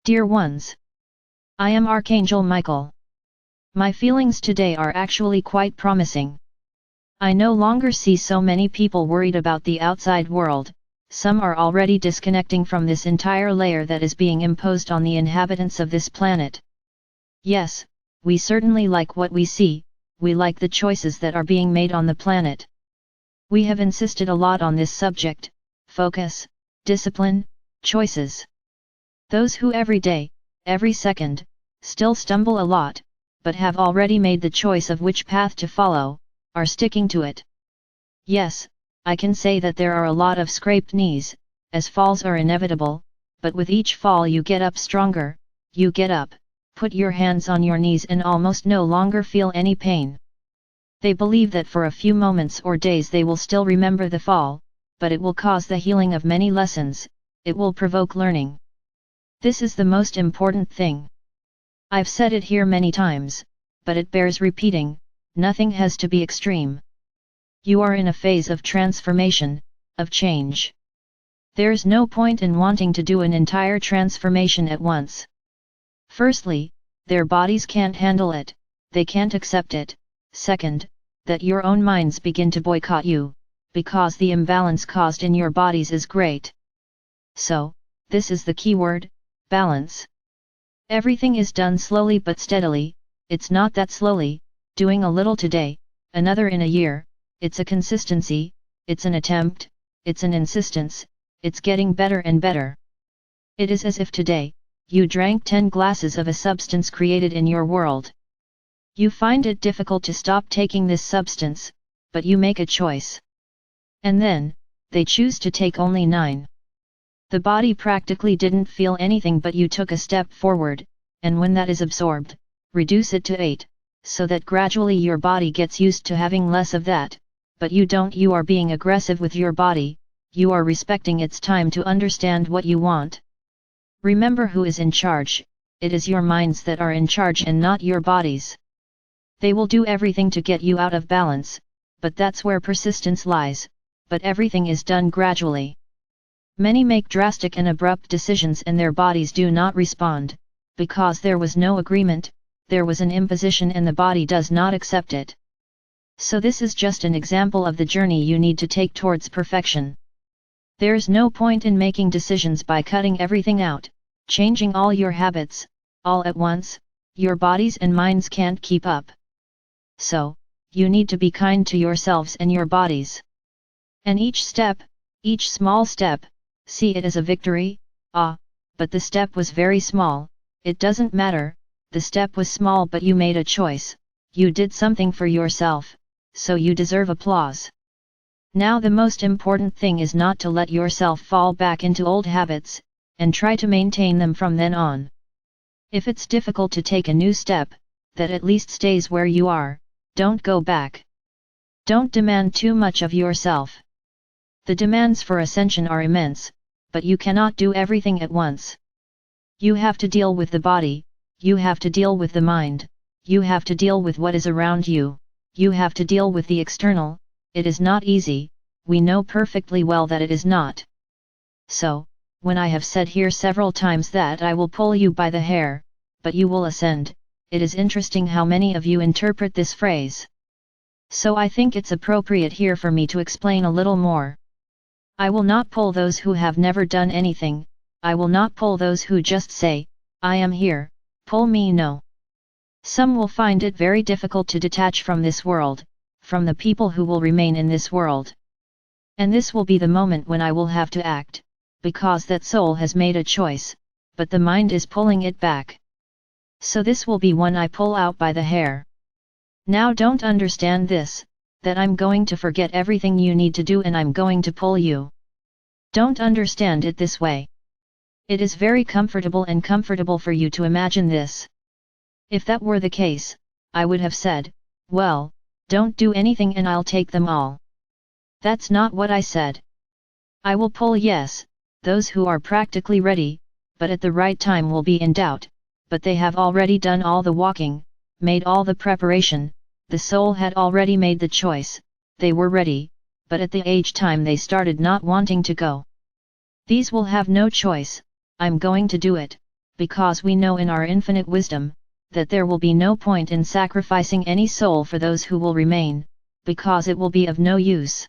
Dear ones, I am Archangel Michael. My feelings today are actually quite promising. I no longer see so many people worried about the outside world. Some are already disconnecting from this entire layer that is being imposed on the inhabitants of this planet. Yes, we certainly like what we see, we like the choices that are being made on the planet. We have insisted a lot on this subject: focus, discipline, choices. Those who every day, every second, still stumble a lot, but have already made the choice of which path to follow, are sticking to it. Yes, I can say that there are a lot of scraped knees, as falls are inevitable, but with each fall you get up stronger, you get up, put your hands on your knees and almost no longer feel any pain. They believe that for a few moments or days they will still remember the fall, but it will cause the healing of many lessons, it will provoke learning. This is the most important thing. I've said it here many times, but it bears repeating: nothing has to be extreme. You are in a phase of transformation, of change. There's no point in wanting to do an entire transformation at once. Firstly, their bodies can't handle it, they can't accept it. Second, that your own minds begin to boycott you, because the imbalance caused in your bodies is great. So, this is the key word: balance. Everything is done slowly but steadily. It's not that slowly, doing a little today, another in a year. It's a consistency, it's an attempt, it's an insistence, it's getting better and better. It is as if today, you drank 10 glasses of a substance created in your world. You find it difficult to stop taking this substance, but you make a choice. And then, they choose to take only 9. The body practically didn't feel anything, but you took a step forward, and when that is absorbed, reduce it to 8, so that gradually your body gets used to having less of that. But you don't. You are being aggressive with your body, you are respecting its time to understand what you want. Remember who is in charge: it is your minds that are in charge and not your bodies. They will do everything to get you out of balance, but that's where persistence lies, but everything is done gradually. Many make drastic and abrupt decisions and their bodies do not respond, because there was no agreement, there was an imposition and the body does not accept it. So this is just an example of the journey you need to take towards perfection. There's no point in making decisions by cutting everything out, changing all your habits, all at once. Your bodies and minds can't keep up. So, you need to be kind to yourselves and your bodies. And each step, each small step, see it as a victory. But the step was very small. It doesn't matter, the step was small, but you made a choice, you did something for yourself, so you deserve applause. Now the most important thing is not to let yourself fall back into old habits, and try to maintain them from then on. If it's difficult to take a new step, that at least stays where you are, don't go back. Don't demand too much of yourself. The demands for ascension are immense, but you cannot do everything at once. You have to deal with the body, you have to deal with the mind, you have to deal with what is around you, you have to deal with the external. It is not easy, we know perfectly well that it is not. So, when I have said here several times that I will pull you by the hair, but you will ascend, it is interesting how many of you interpret this phrase. So I think it's appropriate here for me to explain a little more. I will not pull those who have never done anything, I will not pull those who just say, I am here, pull me. No. Some will find it very difficult to detach from this world, from the people who will remain in this world. And this will be the moment when I will have to act, because that soul has made a choice, but the mind is pulling it back. So this will be when I pull out by the hair. Now don't understand this, that I'm going to forget everything you need to do and I'm going to pull you. Don't understand it this way. It is very comfortable for you to imagine this. If that were the case, I would have said, well, don't do anything and I'll take them all. That's not what I said. I will pull, yes, those who are practically ready, but at the right time will be in doubt, but they have already done all the walking, made all the preparation, the soul had already made the choice, they were ready, but at the age time they started not wanting to go. These will have no choice, I'm going to do it, because we know in our infinite wisdom, that there will be no point in sacrificing any soul for those who will remain, because it will be of no use.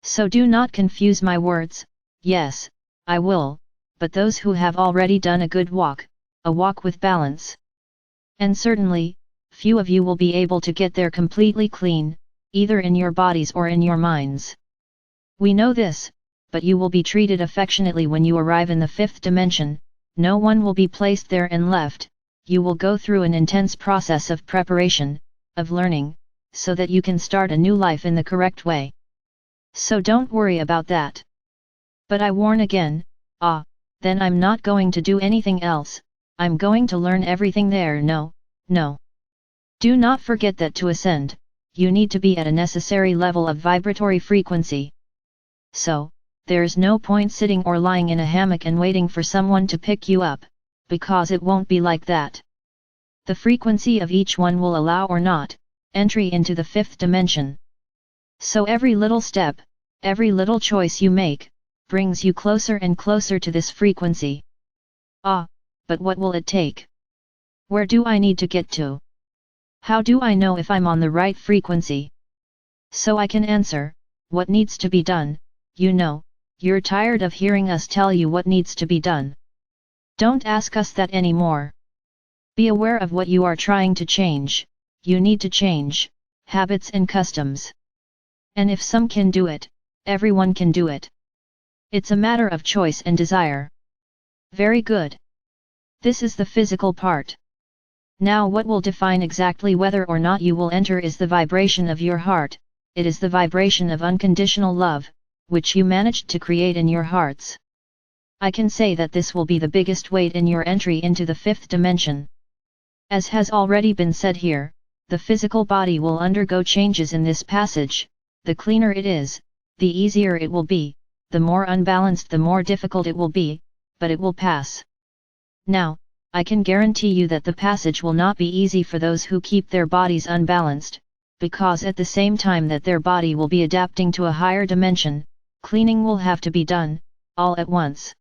So do not confuse my words. Yes, I will, but those who have already done a good walk, a walk with balance. And certainly, few of you will be able to get there completely clean, either in your bodies or in your minds. We know this, but you will be treated affectionately when you arrive in the fifth dimension. No one will be placed there and left. You will go through an intense process of preparation, of learning, so that you can start a new life in the correct way. So don't worry about that. But I warn again, then I'm not going to do anything else, I'm going to learn everything there. No. Do not forget that to ascend, you need to be at a necessary level of vibratory frequency. So, there's no point sitting or lying in a hammock and waiting for someone to pick you up, because it won't be like that. The frequency of each one will allow or not, entry into the fifth dimension. So every little step, every little choice you make, brings you closer and closer to this frequency. But what will it take? Where do I need to get to? How do I know if I'm on the right frequency? So I can answer, what needs to be done. You're tired of hearing us tell you what needs to be done. Don't ask us that anymore. Be aware of what you are trying to change. You need to change habits and customs. And if some can do it, everyone can do it. It's a matter of choice and desire. Very good. This is the physical part. Now what will define exactly whether or not you will enter is the vibration of your heart. It is the vibration of unconditional love, which you managed to create in your hearts. I can say that this will be the biggest weight in your entry into the fifth dimension. As has already been said here, the physical body will undergo changes in this passage. The cleaner it is, the easier it will be, the more unbalanced the more difficult it will be, but it will pass. Now, I can guarantee you that the passage will not be easy for those who keep their bodies unbalanced, because at the same time that their body will be adapting to a higher dimension, cleaning will have to be done, all at once.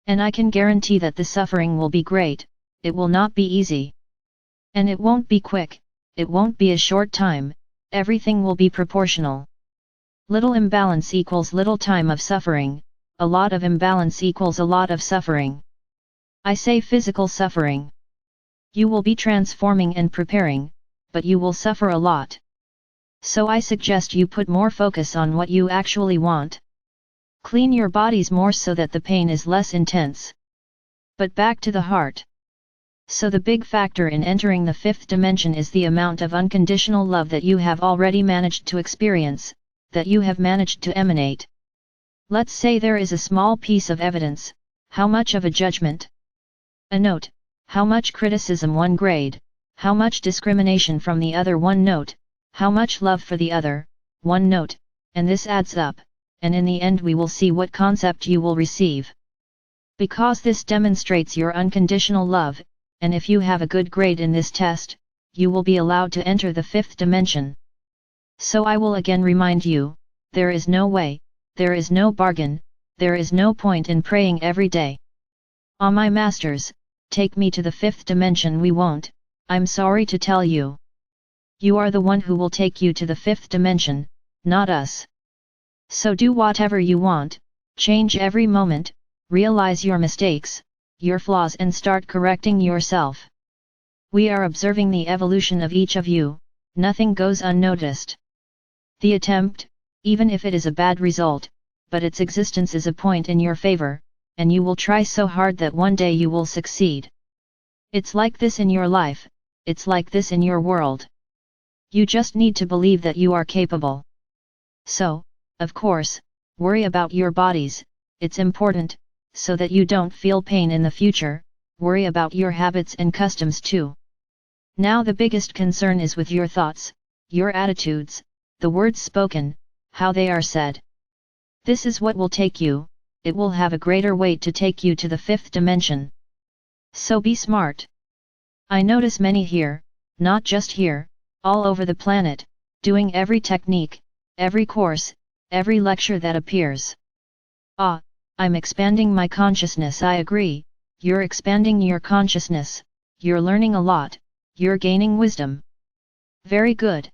And I can guarantee that the suffering will be great, it will not be easy. And it won't be quick, it won't be a short time, everything will be proportional. Little imbalance equals little time of suffering, a lot of imbalance equals a lot of suffering. I say physical suffering. You will be transforming and preparing, but you will suffer a lot. So I suggest you put more focus on what you actually want. Clean your bodies more so that the pain is less intense. But back to the heart. So the big factor in entering the fifth dimension is the amount of unconditional love that you have already managed to experience, that you have managed to emanate. Let's say there is a small piece of evidence, how much of a judgment? A note, how much criticism 1 grade, how much discrimination from the other 1 note, how much love for the other, 1 note, and this adds up, and in the end we will see what concept you will receive. Because this demonstrates your unconditional love, and if you have a good grade in this test, you will be allowed to enter the fifth dimension. So I will again remind you, there is no way, there is no bargain, there is no point in praying every day. Ah, my masters, take me to the fifth dimension. We won't, I'm sorry to tell you. You are the one who will take you to the fifth dimension, not us. So do whatever you want, change every moment, realize your mistakes, your flaws and start correcting yourself. We are observing the evolution of each of you, nothing goes unnoticed. The attempt, even if it is a bad result, but its existence is a point in your favor, and you will try so hard that one day you will succeed. It's like this in your life, it's like this in your world. You just need to believe that you are capable. So, of course, worry about your bodies, it's important, so that you don't feel pain in the future, worry about your habits and customs too. Now the biggest concern is with your thoughts, your attitudes, the words spoken, how they are said. This is what will take you, it will have a greater weight to take you to the fifth dimension. So be smart. I notice many here, not just here, all over the planet, doing every technique, every course, every lecture that appears. I'm expanding my consciousness. I agree, you're expanding your consciousness, you're learning a lot, you're gaining wisdom. Very good.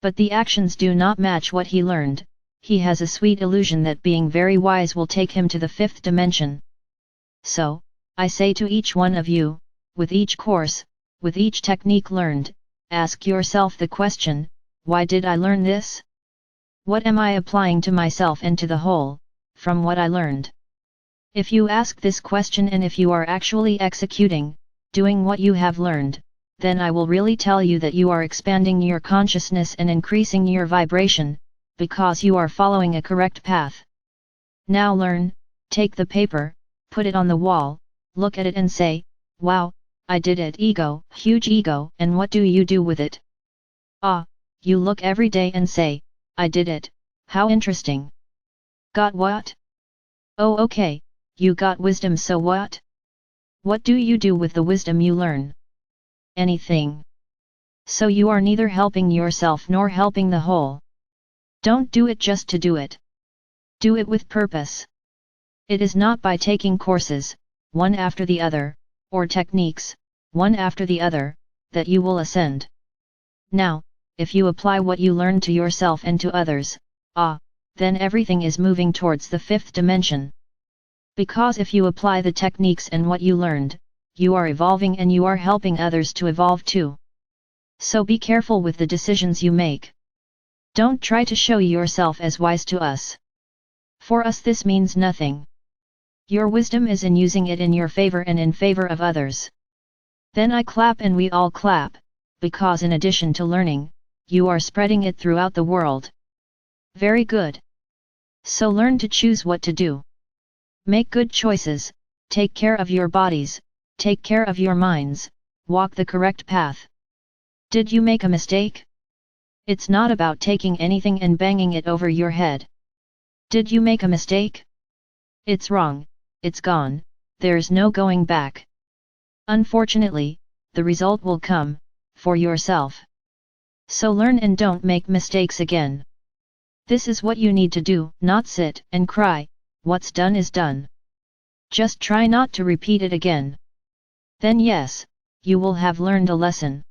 But the actions do not match what he learned. He has a sweet illusion that being very wise will take him to the fifth dimension. So, I say to each one of you, with each course, with each technique learned, ask yourself the question, why did I learn this? What am I applying to myself and to the whole, from what I learned? If you ask this question and if you are actually executing, doing what you have learned, then I will really tell you that you are expanding your consciousness and increasing your vibration, because you are following a correct path. Now learn, take the paper, put it on the wall, look at it and say, wow, I did it, ego, huge ego, and what do you do with it? Ah, you look every day and say, I did it, how interesting. Got what? Oh okay, you got wisdom, so what? What do you do with the wisdom you learn? Anything. So you are neither helping yourself nor helping the whole. Don't do it just to do it. Do it with purpose. It is not by taking courses, one after the other, or techniques, one after the other, that you will ascend. Now, if you apply what you learn to yourself and to others, then everything is moving towards the fifth dimension. Because if you apply the techniques and what you learned, you are evolving and you are helping others to evolve too. So be careful with the decisions you make. Don't try to show yourself as wise to us. For us this means nothing. Your wisdom is in using it in your favor and in favor of others. Then I clap and we all clap, because in addition to learning, you are spreading it throughout the world. Very good. So learn to choose what to do. Make good choices, take care of your bodies, take care of your minds, walk the correct path. Did you make a mistake? It's not about taking anything and banging it over your head. Did you make a mistake? It's wrong, it's gone, there's no going back. Unfortunately, the result will come, for yourself. So learn and don't make mistakes again. This is what you need to do, not sit and cry, what's done is done. Just try not to repeat it again. Then yes, you will have learned a lesson.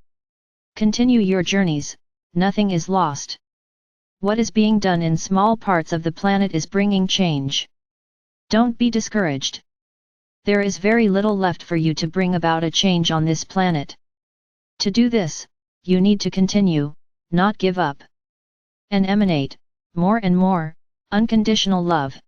Continue your journeys, nothing is lost. What is being done in small parts of the planet is bringing change. Don't be discouraged. There is very little left for you to bring about a change on this planet. To do this, you need to continue, not give up. And emanate, more and more, unconditional love.